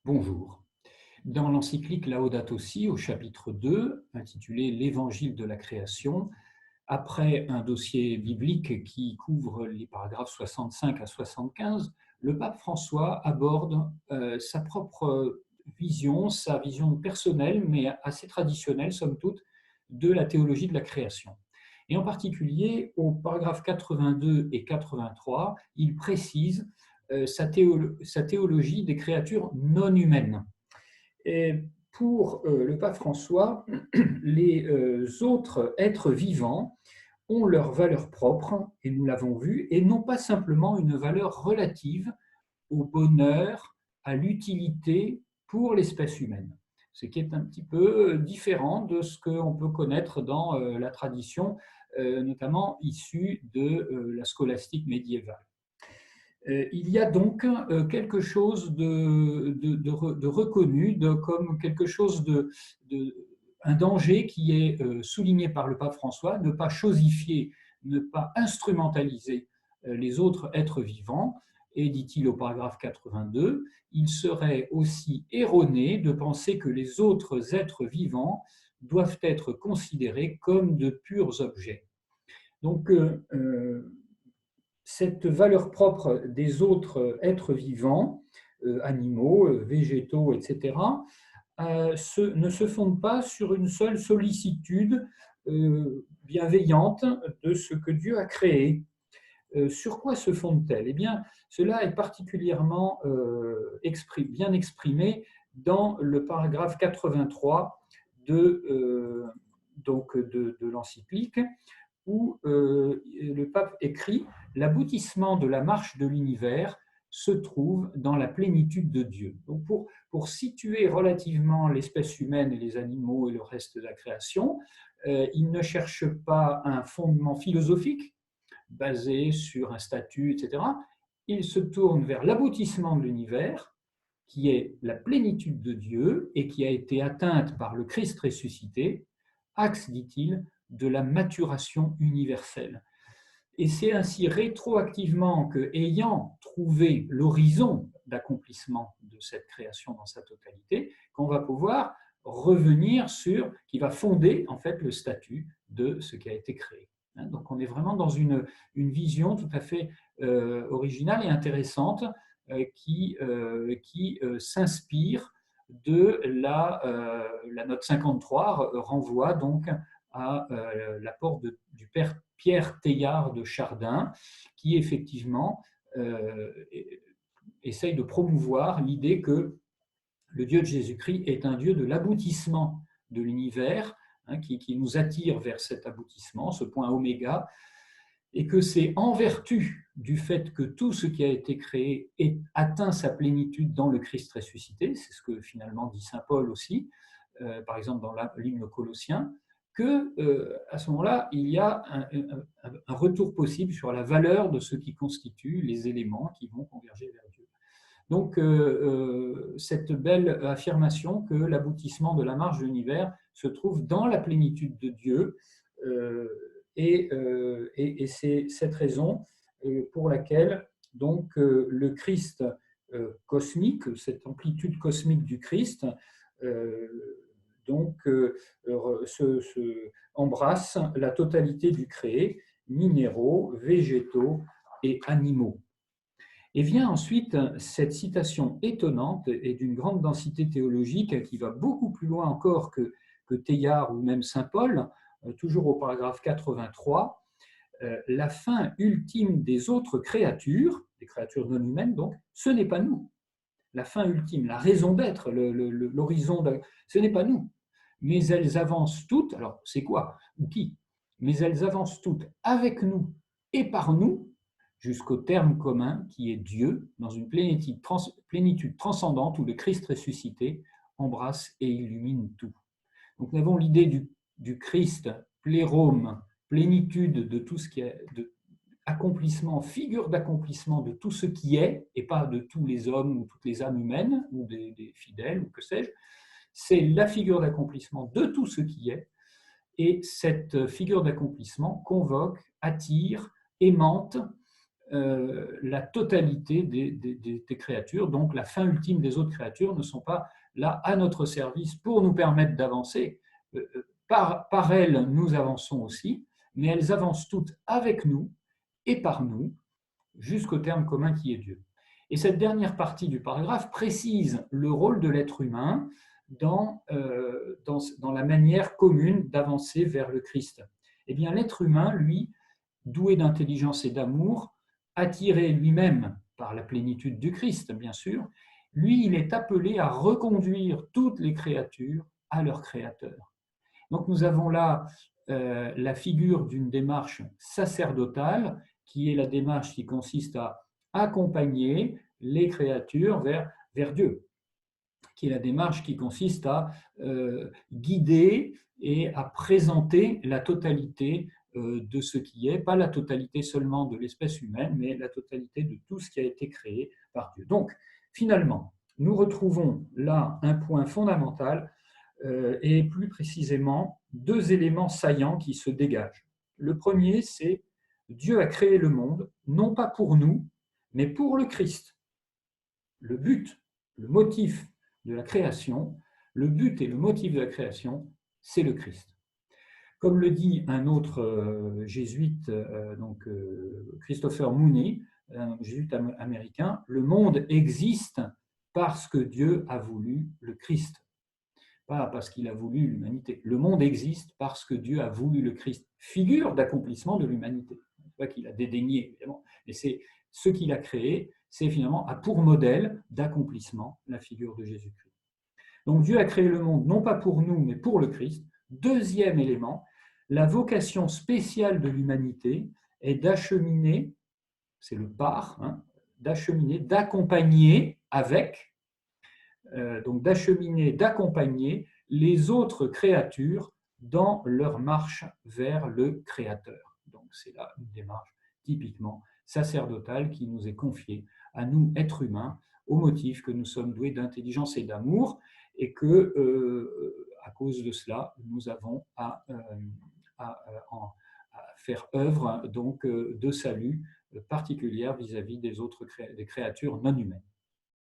Bonjour. Dans l'encyclique Laudato Si, au chapitre 2, intitulé L'Évangile de la création, après un dossier biblique qui couvre les paragraphes 65 à 75, le pape François aborde sa propre vision, sa vision personnelle, mais assez traditionnelle, somme toute, de la théologie de la création. Et en particulier, au paragraphe 82 et 83, il précise sa théologie des créatures non humaines. Et pour le pape François, les autres êtres vivants ont leur valeur propre, et nous l'avons vu, et non pas simplement une valeur relative au bonheur, à l'utilité pour l'espèce humaine. Ce qui est un petit peu différent de ce qu'on peut connaître dans la tradition, notamment issue de la scolastique médiévale. Il y a donc quelque chose de reconnu comme quelque chose un danger qui est souligné par le pape François, ne pas chosifier, ne pas instrumentaliser les autres êtres vivants. Et dit-il au paragraphe 82, il serait aussi erroné de penser que les autres êtres vivants doivent être considérés comme de purs objets. Donc, cette valeur propre des autres êtres vivants, animaux, végétaux, etc., ne se fonde pas sur une seule sollicitude bienveillante de ce que Dieu a créé. Sur quoi se fonde-t-elle? Eh bien, cela est particulièrement bien exprimé dans le paragraphe 83 de l'encyclique, où le pape écrit « L'aboutissement de la marche de l'univers se trouve dans la plénitude de Dieu ». Donc pour situer relativement l'espèce humaine et les animaux et le reste de la création, il ne cherche pas un fondement philosophique basé sur un statut, etc. Il se tourne vers l'aboutissement de l'univers, qui est la plénitude de Dieu et qui a été atteinte par le Christ ressuscité, axe, dit-il, de la maturation universelle. Et c'est ainsi rétroactivement que, ayant trouvé l'horizon d'accomplissement de cette création dans sa totalité, qu'on va pouvoir revenir sur, qui va fonder en fait le statut de ce qui a été créé. Donc on est vraiment dans une vision tout à fait originale et intéressante qui s'inspire de la note 53, renvoie donc à l'apport du père Pierre Teilhard de Chardin, qui effectivement essaye de promouvoir l'idée que le Dieu de Jésus-Christ est un Dieu de l'aboutissement de l'univers, qui nous attire vers cet aboutissement, ce point oméga, et que c'est en vertu du fait que tout ce qui a été créé atteint sa plénitude dans le Christ ressuscité, c'est ce que finalement dit saint Paul aussi, par exemple dans l'hymne Colossien, que à ce moment-là, il y a un retour possible sur la valeur de ce qui constitue les éléments qui vont converger vers Dieu. Donc, cette belle affirmation que l'aboutissement de la marche de l'univers se trouve dans la plénitude de Dieu, et c'est cette raison pour laquelle donc, le Christ cosmique, cette amplitude cosmique du Christ, embrasse la totalité du créé, minéraux, végétaux et animaux. Et vient ensuite cette citation étonnante et d'une grande densité théologique qui va beaucoup plus loin encore que Teilhard ou même saint Paul, toujours au paragraphe 83, la fin ultime des autres créatures, des créatures non humaines donc, ce n'est pas nous. La fin ultime, la raison d'être, l'horizon, ce n'est pas nous. Mais elles avancent toutes, alors c'est quoi ou qui? Mais elles avancent toutes avec nous et par nous, jusqu'au terme commun qui est Dieu, dans une plénitude transcendante où le Christ ressuscité embrasse et illumine tout. Donc nous avons l'idée du Christ, plérome, plénitude de tout ce qui est accomplissement, figure d'accomplissement de tout ce qui est, et pas de tous les hommes ou toutes les âmes humaines, ou des fidèles, ou que sais-je. C'est la figure d'accomplissement de tout ce qui est, et cette figure d'accomplissement convoque, attire, aimante la totalité des créatures. Donc la fin ultime des autres créatures ne sont pas là à notre service pour nous permettre d'avancer. Par elles, nous avançons aussi, mais elles avancent toutes avec nous et par nous jusqu'au terme commun qui est Dieu. Et cette dernière partie du paragraphe précise le rôle de l'être humain dans la manière commune d'avancer vers le Christ. Eh bien, l'être humain, lui, doué d'intelligence et d'amour, attiré lui-même par la plénitude du Christ, bien sûr, lui, il est appelé à reconduire toutes les créatures à leur Créateur. Donc nous avons là la figure d'une démarche sacerdotale, qui est la démarche qui consiste à accompagner les créatures vers Dieu, qui est la démarche qui consiste à guider et à présenter la totalité de ce qui est, pas la totalité seulement de l'espèce humaine, mais la totalité de tout ce qui a été créé par Dieu. Donc, finalement, nous retrouvons là un point fondamental et plus précisément deux éléments saillants qui se dégagent. Le premier, c'est Dieu a créé le monde, non pas pour nous, mais pour le Christ. Le but, le motif de la création, le but et le motif de la création, c'est le Christ. Comme le dit un autre jésuite, Christopher Mooney, un jésuite américain, le monde existe parce que Dieu a voulu le Christ, pas parce qu'il a voulu l'humanité. Le monde existe parce que Dieu a voulu le Christ, figure d'accomplissement de l'humanité. C'est pas qu'il a dédaigné, évidemment, mais c'est ce qu'il a créé, c'est finalement a pour modèle d'accomplissement la figure de Jésus-Christ. Donc Dieu a créé le monde non pas pour nous, mais pour le Christ. Deuxième élément, la vocation spéciale de l'humanité est d'acheminer, c'est le par, d'acheminer, d'accompagner avec, donc d'acheminer, d'accompagner les autres créatures dans leur marche vers le Créateur. Donc c'est là une démarche typiquement sacerdotale qui nous est confiée à nous, êtres humains, au motif que nous sommes doués d'intelligence et d'amour et que, à cause de cela, nous avons à faire œuvre donc de salut particulière vis-à-vis des autres des créatures non humaines.